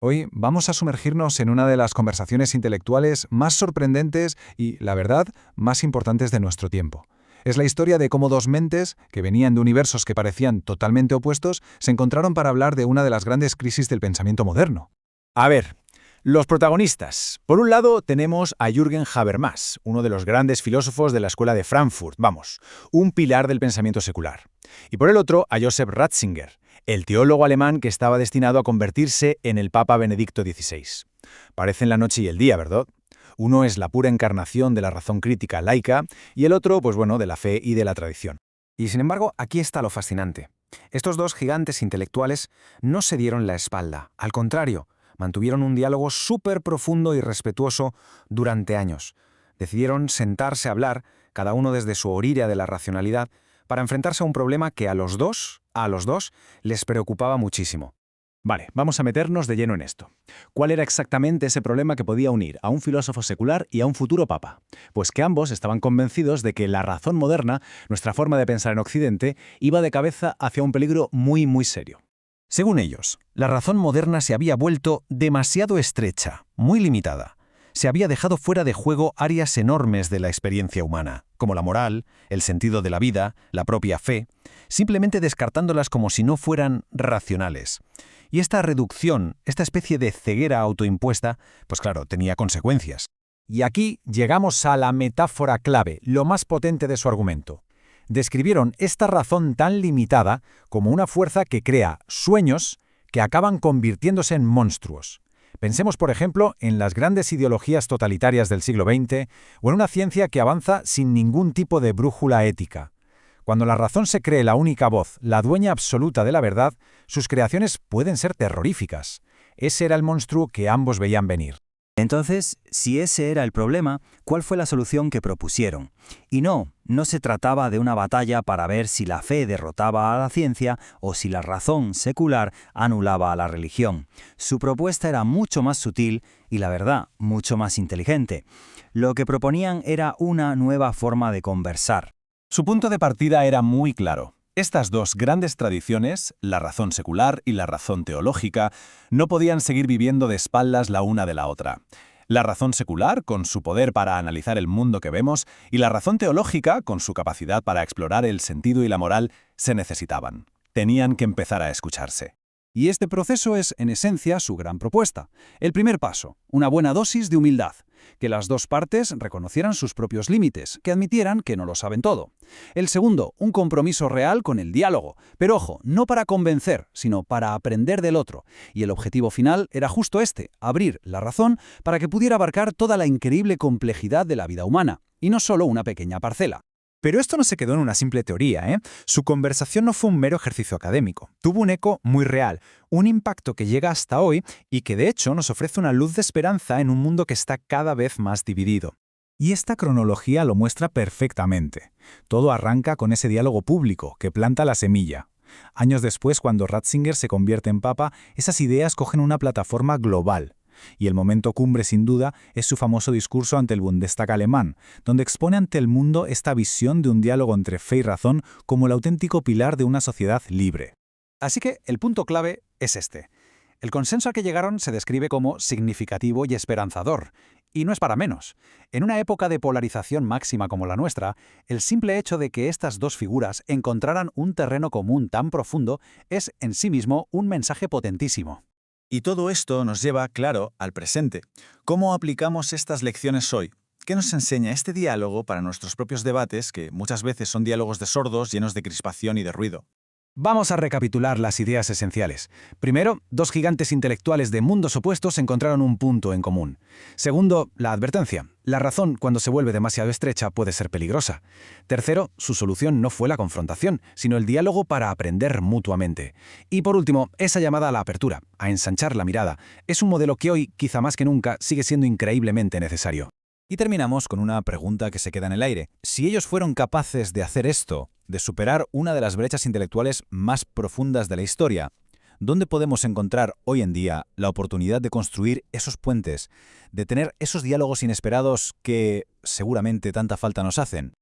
Hoy vamos a sumergirnos en una de las conversaciones intelectuales más sorprendentes y, la verdad, más importantes de nuestro tiempo. Es la historia de cómo dos mentes, que venían de universos que parecían totalmente opuestos, se encontraron para hablar de una de las grandes crisis del pensamiento moderno. A ver, los protagonistas. Por un lado tenemos a Jürgen Habermas, uno de los grandes filósofos de la escuela de Frankfurt, vamos, un pilar del pensamiento secular. Y por el otro a Joseph Ratzinger, el teólogo alemán que estaba destinado a convertirse en el Papa Benedicto XVI. Parecen la noche y el día, ¿verdad? Uno es la pura encarnación de la razón crítica laica y el otro, pues bueno, de la fe y de la tradición. Y sin embargo, aquí está lo fascinante. Estos dos gigantes intelectuales no se dieron la espalda, al contrario, mantuvieron un diálogo súper profundo y respetuoso durante años. Decidieron sentarse a hablar, cada uno desde su orilla de la racionalidad, para enfrentarse a un problema que a los dos, les preocupaba muchísimo. Vale, vamos a meternos de lleno en esto. ¿Cuál era exactamente ese problema que podía unir a un filósofo secular y a un futuro papa? Pues que ambos estaban convencidos de que la razón moderna, nuestra forma de pensar en Occidente, iba de cabeza hacia un peligro muy, muy serio. Según ellos, la razón moderna se había vuelto demasiado estrecha, muy limitada. Se había dejado fuera de juego áreas enormes de la experiencia humana, como la moral, el sentido de la vida, la propia fe, simplemente descartándolas como si no fueran racionales. Y esta reducción, esta especie de ceguera autoimpuesta, pues claro, tenía consecuencias. Y aquí llegamos a la metáfora clave, lo más potente de su argumento. Describieron esta razón tan limitada como una fuerza que crea sueños que acaban convirtiéndose en monstruos. Pensemos, por ejemplo, en las grandes ideologías totalitarias del siglo XX o en una ciencia que avanza sin ningún tipo de brújula ética. Cuando la razón se cree la única voz, la dueña absoluta de la verdad, sus creaciones pueden ser terroríficas. Ese era el monstruo que ambos veían venir. Entonces, si ese era el problema, ¿cuál fue la solución que propusieron? Y no se trataba de una batalla para ver si la fe derrotaba a la ciencia o si la razón secular anulaba a la religión. Su propuesta era mucho más sutil y, la verdad, mucho más inteligente. Lo que proponían era una nueva forma de conversar. Su punto de partida era muy claro. Estas dos grandes tradiciones, la razón secular y la razón teológica, no podían seguir viviendo de espaldas la una de la otra. La razón secular, con su poder para analizar el mundo que vemos, y la razón teológica, con su capacidad para explorar el sentido y la moral, se necesitaban. Tenían que empezar a escucharse. Y este proceso es, en esencia, su gran propuesta. El primer paso, una buena dosis de humildad. Que las dos partes reconocieran sus propios límites, que admitieran que no lo saben todo. El segundo, un compromiso real con el diálogo. Pero ojo, no para convencer, sino para aprender del otro. Y el objetivo final era justo este, abrir la razón para que pudiera abarcar toda la increíble complejidad de la vida humana, y no solo una pequeña parcela. Pero esto no se quedó en una simple teoría, ¿eh? Su conversación no fue un mero ejercicio académico. Tuvo un eco muy real, un impacto que llega hasta hoy y que de hecho nos ofrece una luz de esperanza en un mundo que está cada vez más dividido. Y esta cronología lo muestra perfectamente. Todo arranca con ese diálogo público que planta la semilla. Años después, cuando Ratzinger se convierte en papa, esas ideas cogen una plataforma global. Y el momento cumbre, sin duda, es su famoso discurso ante el Bundestag alemán, donde expone ante el mundo esta visión de un diálogo entre fe y razón como el auténtico pilar de una sociedad libre. Así que el punto clave es este. El consenso al que llegaron se describe como significativo y esperanzador. Y no es para menos. En una época de polarización máxima como la nuestra, el simple hecho de que estas dos figuras encontraran un terreno común tan profundo es en sí mismo un mensaje potentísimo. Y todo esto nos lleva, claro, al presente. ¿Cómo aplicamos estas lecciones hoy? ¿Qué nos enseña este diálogo para nuestros propios debates, que muchas veces son diálogos de sordos llenos de crispación y de ruido? Vamos a recapitular las ideas esenciales. Primero, dos gigantes intelectuales de mundos opuestos encontraron un punto en común. Segundo, la advertencia. La razón, cuando se vuelve demasiado estrecha, puede ser peligrosa. Tercero, su solución no fue la confrontación, sino el diálogo para aprender mutuamente. Y por último, esa llamada a la apertura, a ensanchar la mirada. Es un modelo que hoy, quizá más que nunca, sigue siendo increíblemente necesario. Y terminamos con una pregunta que se queda en el aire. Si ellos fueron capaces de hacer esto, de superar una de las brechas intelectuales más profundas de la historia, ¿dónde podemos encontrar hoy en día la oportunidad de construir esos puentes, de tener esos diálogos inesperados que seguramente tanta falta nos hacen?